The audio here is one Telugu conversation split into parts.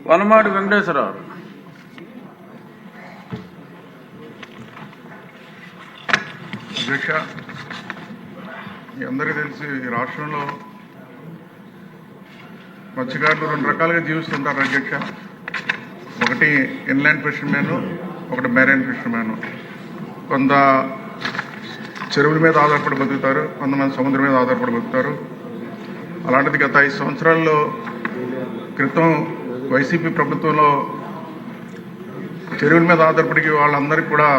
వనమాడి వెంకటేశ్వరరావు. అధ్యక్ష, మీ అందరికీ తెలిసి ఈ రాష్ట్రంలో మత్స్యకారులు రెండు రకాలుగా జీవిస్తుంటారు అధ్యక్ష. ఒకటి ఇన్లాండ్ ఫిషర్మెన్, ఒకటి మెరైన్ ఫిషర్మెన్. కొంత చెరువుల మీద ఆధారపడి బతుకుతారు, కొంతమంది సముద్రం మీద ఆధారపడి బతుకుతారు. అలాంటిది గత 5 సంవత్సరాల్లో క్రితం వైసీపీ ప్రభుత్వంలో చెరువుల మీద ఆధారపడి వాళ్ళందరికీ కూడా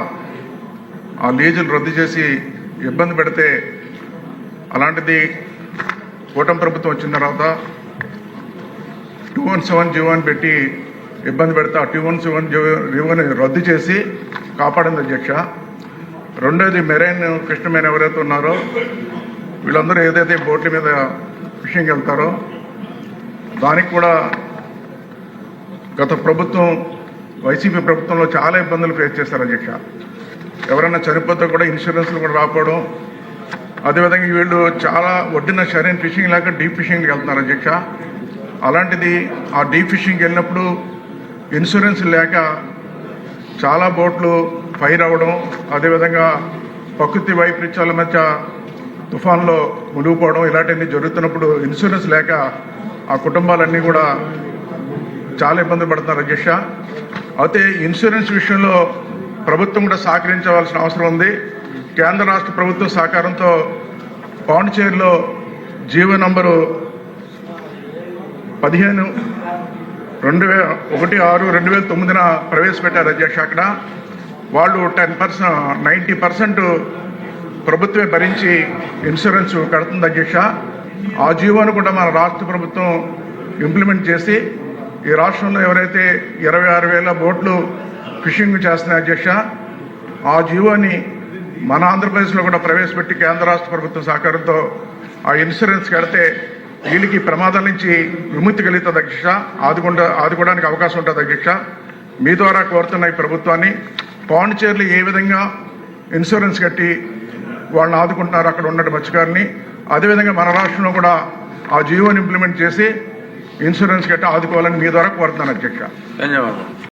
ఆ లీజులు రద్దు చేసి ఇబ్బంది పెడితే, అలాంటిది కూటమి ప్రభుత్వం వచ్చిన తర్వాత 217 జీవోని పెట్టి ఇబ్బంది పెడితే ఆ 217 జీవోని రద్దు చేసి కాపాడింది అధ్యక్ష. రెండోది మెరైన్ ఫిషర్మెన్ ఎవరైతే ఉన్నారో వీళ్ళందరూ ఏదైతే బోట్ల మీద ఫిషింగ్ వెళ్తారో దానికి కూడా గత ప్రభుత్వం వైసీపీ ప్రభుత్వంలో చాలా ఇబ్బందులు ఫేస్ చేస్తారు అధ్యక్ష. ఎవరైనా చనిపోతే కూడా ఇన్సూరెన్స్లు కూడా రాకపోవడం, అదేవిధంగా వీళ్ళు చాలా ఒడ్డిన సరైన ఫిషింగ్ లేక డీప్ ఫిషింగ్కి వెళ్తున్నారు అధ్యక్ష. అలాంటిది ఆ డీప్ ఫిషింగ్కి వెళ్ళినప్పుడు ఇన్సూరెన్స్ లేక చాలా బోట్లు ఫైర్ అవ్వడం, అదేవిధంగా ప్రకృతి వైపరీత్యాల మధ్య తుఫాన్లో మునిగిపోవడం ఇలాంటివన్నీ జరుగుతున్నప్పుడు ఇన్సూరెన్స్ లేక ఆ కుటుంబాలన్నీ కూడా చాలా ఇబ్బంది పడుతున్నారు అధ్యక్ష. అయితే ఇన్సూరెన్స్ విషయంలో ప్రభుత్వం కూడా సహకరించవలసిన అవసరం ఉంది. కేంద్ర రాష్ట్ర ప్రభుత్వం సహకారంతో పాండిచేరిలో జీవో నంబరు 15/16/2009 ప్రవేశపెట్టారు అధ్యక్ష. అక్కడ వాళ్ళు 90% ప్రభుత్వమే భరించి ఇన్సూరెన్స్ కడుతుంది అధ్యక్ష. ఆ జీవోను కూడా మన రాష్ట్ర ప్రభుత్వం ఇంప్లిమెంట్ చేసి ఈ రాష్ట్రంలో ఎవరైతే 26,000 బోట్లు ఫిషింగ్ చేస్తున్నాయి అధ్యక్ష, ఆ జీవోని మన ఆంధ్రప్రదేశ్లో కూడా ప్రవేశపెట్టి కేంద్ర రాష్ట్ర ప్రభుత్వం సహకారంతో ఆ ఇన్సూరెన్స్ కడితే వీళ్ళకి ప్రమాదాల నుంచి విముక్తి కలుగుతుంది అధ్యక్ష. ఆదుకోవడానికి అవకాశం ఉంటుంది అధ్యక్ష. మీ ద్వారా కోరుతున్న ఈ ప్రభుత్వాన్ని పాండిచేరిలో ఏ విధంగా ఇన్సూరెన్స్ కట్టి వాళ్ళని ఆదుకుంటున్నారు అక్కడ ఉన్న మత్స్యకారుని, అదేవిధంగా మన రాష్ట్రంలో కూడా ఆ జీవోని ఇంప్లిమెంట్ చేసి ఇన్సూరెన్స్ కట్టి ఆదుకోవాలని మీ ద్వారా కోరుతున్నాను అధ్యక్ష. ధన్యవాదాలు.